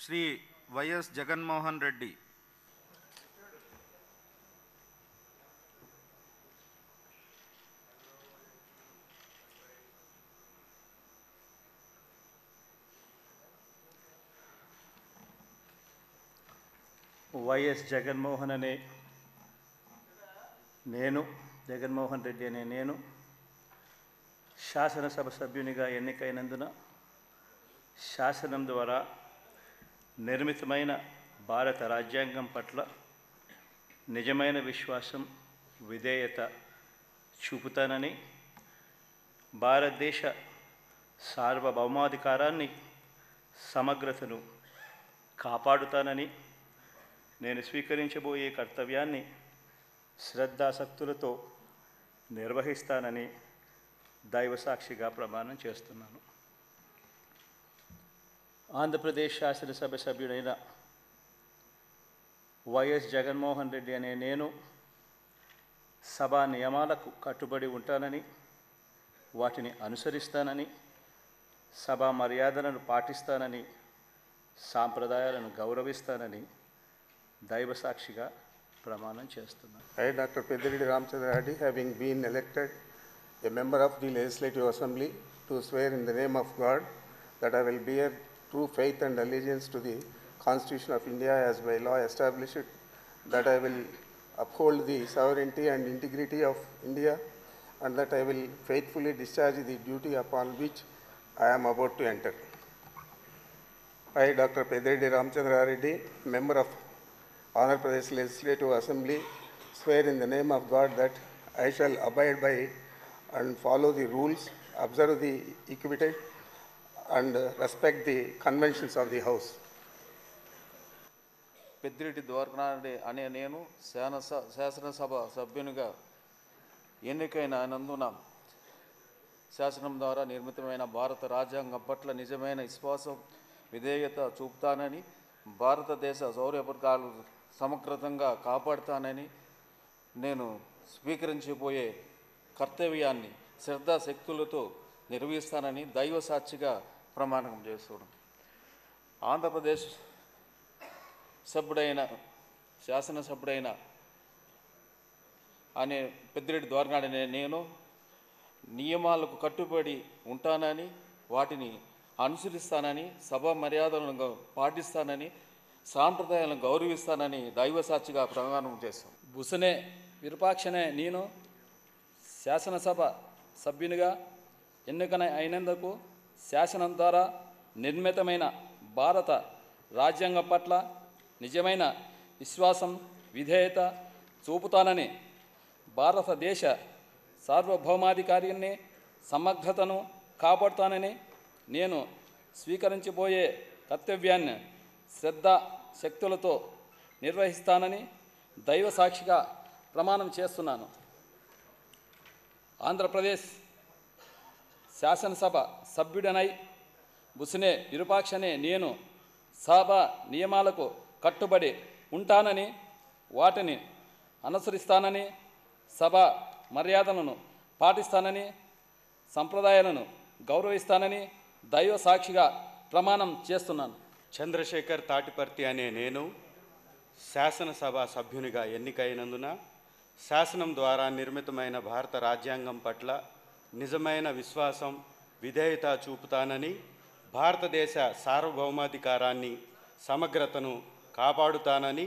Shri YS Jaganmohan Reddy YS Jaganmohan అనే నేను జగన్మోహన్ రెడ్డి అనే నేను శాసనసభ సభ్యునిగా ఎన్నికైనందున శాసనం ద్వారా నిర్మితమైన భారత రాజ్యాంగం పట్ల నిజమైన విశ్వాసం విధేయత చూపుతానని భారతదేశ సార్వభౌమాధికారాన్ని సమగ్రతను కాపాడుతానని నేను స్వీకరించబోయే కర్తవ్యాన్ని శ్రద్ధాసక్తులతో నిర్వహిస్తానని దైవసాక్షిగా ప్రమాణం చేస్తున్నాను. ఆంధ్రప్రదేశ్ శాసనసభ సభ్యుడైన వైఎస్ జగన్మోహన్ రెడ్డి అనే నేను సభా నియమాలకు కట్టుబడి ఉంటానని, వాటిని అనుసరిస్తానని, సభా మర్యాదలను పాటిస్తానని, సాంప్రదాయాలను గౌరవిస్తానని దైవసాక్షిగా ప్రమాణం చేస్తున్నాను. I, Dr. Pediridi Ramchandra Reddy, having been elected a member of the Legislative Assembly, to swear in the name of God that I will bear true faith and allegiance to the Constitution of India as by law established, that I will uphold the sovereignty and integrity of India, and that I will faithfully discharge the duty upon which I am about to enter. I, Dr. Pediridi Ramchandra Reddy, member of Andhra Pradesh Legislative Assembly, swear in the name of God that I shall abide by and follow the rules, observe the equity, and respect the conventions of the House. Peddireddy ద్వారకానాయుడు అనే నేను శాసనసభ సభ్యునిగా ఎన్నికైనందున శాసనం ద్వారా నిర్మితమైన భారత రాజ్యాంగం పట్ల నిజమైన విశ్వాసం విధేయత చూపుతానని, భారతదేశ సౌర్యపథకాలు సమగ్రంగా కాపాడుతానని, నేను స్వీకరించబోయే కర్తవ్యాన్ని శ్రద్ధాశక్తులతో నిర్వహిస్తానని దైవసాక్షిగా ప్రమాణం చేస్తున్నాను. ఆంధ్రప్రదేశ్ శాసనసభ్యుడైన అనే పెద్దిరెడ్డి ద్వారకానాయుడు అనే నేను నియమాలకు కట్టుబడి ఉంటానని, వాటిని అనుసరిస్తానని, సభా మర్యాదలను పాటిస్తానని, సాంప్రదాయాలను గౌరవిస్తానని దైవసాక్షిగా ప్రమాణం చేస్తాను. బుసనే విరూపాక్షనే నేను శాసనసభ సభ్యునిగా అయినందుకు శాసనం ద్వారా నిర్మితమైన భారత రాజ్యాంగం పట్ల నిజమైన విశ్వాసం విధేయత చూపుతానని, భారతదేశ సార్వభౌమాధికారాన్ని సమగ్రతను కాపాడుతానని, నేను స్వీకరించబోయే కర్తవ్యాన్ని శ్రద్ధాశక్తులతో నిర్వహిస్తానని దైవసాక్షిగా ప్రమాణం చేస్తున్నాను. ఆంధ్రప్రదేశ్ శాసనసభ సభ్యుడనై బుసనే విరూపాక్షనే నేను సభా నియమాలకు కట్టుబడి ఉంటానని, వాటిని అనుసరిస్తానని, సభా మర్యాదలను పాటిస్తానని, సంప్రదాయాలను గౌరవిస్తానని దైవ సాక్షిగా ప్రమాణం చేస్తున్నాను. చంద్రశేఖర్ తాటిపర్తి అనే నేను శాసనసభ సభ్యునిగా ఎన్నికైనందున శాసనం ద్వారా నిర్మితమైన భారత రాజ్యాంగం పట్ల నిజమైన విశ్వాసం విధేయత చూపుతానని, భారతదేశ సార్వభౌమాధికారాన్ని సమగ్రతను కాపాడుతానని,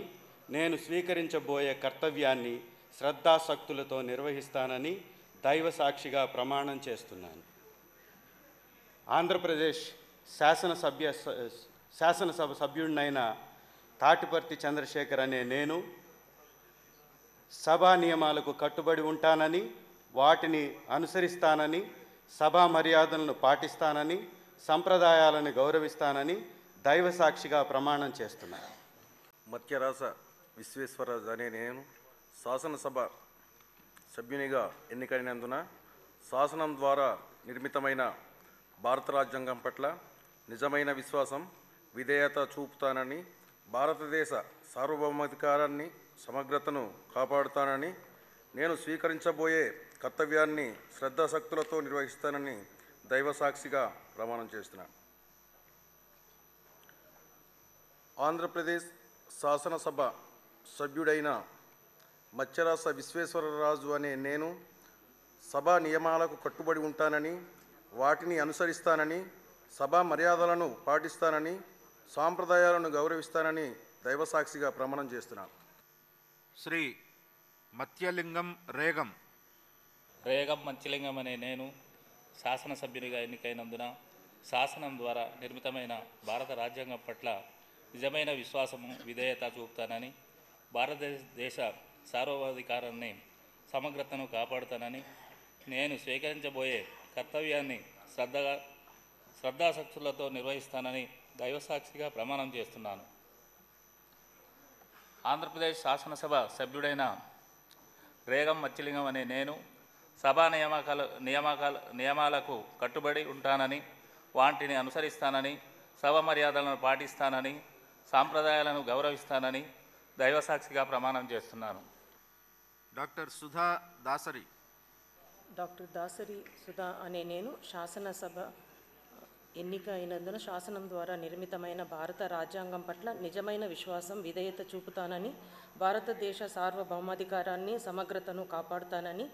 నేను స్వీకరించబోయే కర్తవ్యాన్ని శ్రద్ధాశక్తులతో నిర్వహిస్తానని దైవసాక్షిగా ప్రమాణం చేస్తున్నాను. ఆంధ్రప్రదేశ్ శాసనసభ సభ్యుడినైన తాటిపర్తి చంద్రశేఖర్ అనే నేను సభా నియమాలకు కట్టుబడి ఉంటానని, వాటిని అనుసరిస్తానని, సభా మర్యాదలను పాటిస్తానని, సంప్రదాయాలను గౌరవిస్తానని దైవసాక్షిగా ప్రమాణం చేస్తున్నాను. మత్యరాస విశ్వేశ్వరరాజు అనే నేను శాసనసభ సభ్యునిగా ఎన్నికైనందున శాసనం ద్వారా నిర్మితమైన భారత రాజ్యాంగం పట్ల నిజమైన విశ్వాసం విధేయత చూపుతానని, భారతదేశ సార్వభౌమాధికారాన్ని సమగ్రతను కాపాడుతానని, నేను స్వీకరించబోయే కర్తవ్యాన్ని శ్రద్ధాశక్తులతో నిర్వహిస్తానని దైవసాక్షిగా ప్రమాణం చేస్తున్నాను. ఆంధ్రప్రదేశ్ శాసనసభ సభ్యుడైన మత్స్యరాస విశ్వేశ్వరరాజు అనే నేను సభా నియమాలకు కట్టుబడి ఉంటానని, వాటిని అనుసరిస్తానని, సభా మర్యాదలను పాటిస్తానని, సాంప్రదాయాలను గౌరవిస్తానని దైవసాక్షిగా ప్రమాణం చేస్తున్నాను. శ్రీ మత్యలింగం రేగం. రేగం మత్స్యలింగం అనే నేను శాసనసభ్యునిగా ఎన్నికైనందున శాసనం ద్వారా నిర్మితమైన భారత రాజ్యాంగం పట్ల నిజమైన విశ్వాసము, విధేయత చూపుతానని, భారతదేశ సార్వభౌమాధికారాన్ని, సమగ్రతను కాపాడుతానని, నేను స్వీకరించబోయే కర్తవ్యాన్ని శ్రద్ధాశక్తులతో నిర్వహిస్తానని దైవసాక్షిగా ప్రమాణం చేస్తున్నాను. ఆంధ్రప్రదేశ్ శాసనసభ సభ్యుడైన రేగం మత్స్యలింగం అనే నేను సభా నియమాలకు కట్టుబడి ఉంటానని, వాటిని అనుసరిస్తానని, సభ మర్యాదలను పాటిస్తానని, సాంప్రదాయాలను గౌరవిస్తానని దైవసాక్షిగా ప్రమాణం చేస్తున్నాను. డాక్టర్ సుధా దాసరి. డాక్టర్ దాసరి సుధా అనే నేను శాసనసభ ఎన్నిక అయినందున శాసనం ద్వారా నిర్మితమైన భారత రాజ్యాంగం పట్ల నిజమైన విశ్వాసం, విధేయత చూపుతానని, భారతదేశ సార్వభౌమాధికారాన్ని, సమగ్రతను కాపాడుతానని,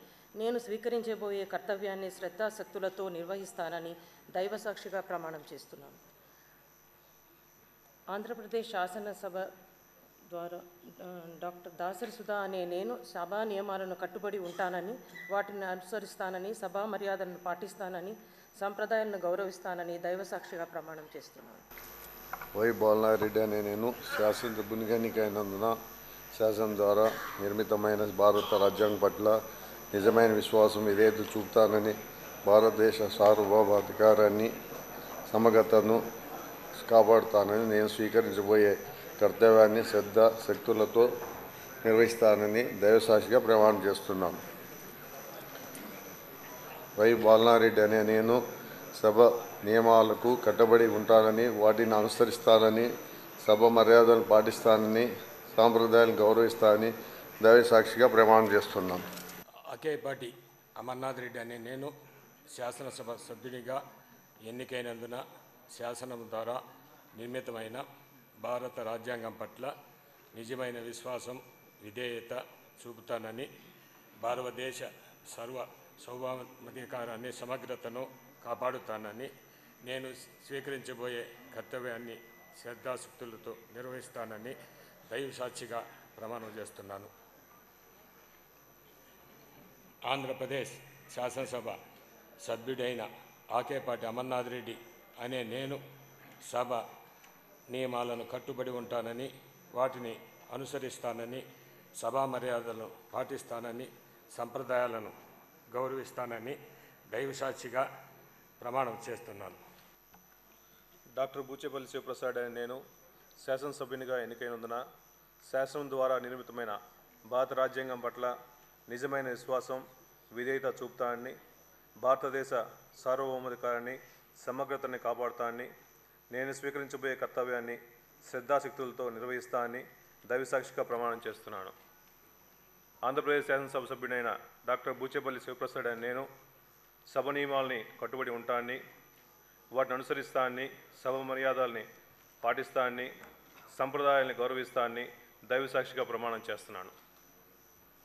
నేను స్వీకరించబోయే కర్తవ్యాన్ని శ్రద్ధాశక్తులతో నిర్వహిస్తానని దైవసాక్షిగా ప్రమాణం చేస్తున్నాను. ఆంధ్రప్రదేశ్ శాసనసభ ద్వారా డాక్టర్ దాసరి సుధా అనే నేను సభా నియమాలను కట్టుబడి ఉంటానని, వాటిని అనుసరిస్తానని, సభా మర్యాదలను పాటిస్తానని, సంప్రదాయాలను గౌరవిస్తానని దైవసాక్షిగా ప్రమాణం చేస్తున్నాను. వై బాలనారెడ్డి అనే నేను శాసనసభ్యునిగా ఎన్నికైనందున శాసనం ద్వారా నిర్మితమైన భారత రాజ్యాంగం పట్ల నిజమైన విశ్వాసం, విధేయత చూపుతానని, భారతదేశ సార్వభౌమాధికారాన్ని, సమగ్రతను కాపాడుతానని, నేను స్వీకరించబోయే కర్తవ్యాన్ని శ్రద్ధాశక్తులతో నిర్వహిస్తానని దైవసాక్షిగా ప్రమాణం చేస్తున్నాను. వై బాలనారెడ్డి అనే నేను సభ నియమాలకు కట్టుబడి ఉంటానని, వాటిని అనుసరిస్తానని, సభ మర్యాదలను పాటిస్తానని, సాంప్రదాయాలను గౌరవిస్తానని దైవసాక్షిగా ప్రమాణం చేస్తున్నాను. అకేపాటి అమర్నాథ్ రెడ్డి అనే నేను శాసనసభ సభ్యునిగా ఎన్నికైనందున శాసనం ద్వారా నిర్మితమైన భారత రాజ్యాంగం పట్ల నిజమైన విశ్వాసం, విధేయత చూపుతానని, భారతదేశ సార్వభౌమాధికారాన్ని, సమగ్రతను కాపాడుతానని, నేను స్వీకరించబోయే కర్తవ్యాన్ని శ్రద్ధాశక్తులతో నిర్వహిస్తానని దైవసాక్షిగా ప్రమాణం చేస్తున్నాను. ఆంధ్రప్రదేశ్ శాసనసభ సభ్యుడైన ఆకేపాటి అమర్నాథ్ రెడ్డి అనే నేను సభ నియమాలను కట్టుబడి ఉంటానని, వాటిని అనుసరిస్తానని, సభా మర్యాదలను పాటిస్తానని, సంప్రదాయాలను గౌరవిస్తానని దైవసాక్షిగా ప్రమాణం చేస్తున్నాను. డాక్టర్ బూచేపల్లి శివప్రసాద్ అనే నేను శాసనసభ్యునిగా ఎన్నికైనందున శాసనం ద్వారా నిర్మితమైన భారత రాజ్యాంగం పట్ల నిజమైన విశ్వాసం, విధేయత చూపుతానని, భారతదేశ సార్వభౌమాధికారాన్ని, సమగ్రతని కాపాడుతానని, నేను స్వీకరించబోయే కర్తవ్యాన్ని శ్రద్ధాశక్తులతో నిర్వహిస్తానని దైవసాక్షిగా ప్రమాణం చేస్తున్నాను. ఆంధ్రప్రదేశ్ శాసనసభ సభ్యుడైన డాక్టర్ బూచేపల్లి శివప్రసాద్ అనే నేను సభ నియమాలని కట్టుబడి ఉంటానని, వాటిని అనుసరిస్తానని, సభ మర్యాదల్ని పాటిస్తానని, సంప్రదాయాల్ని గౌరవిస్తానని దైవసాక్షిగా ప్రమాణం చేస్తున్నాను.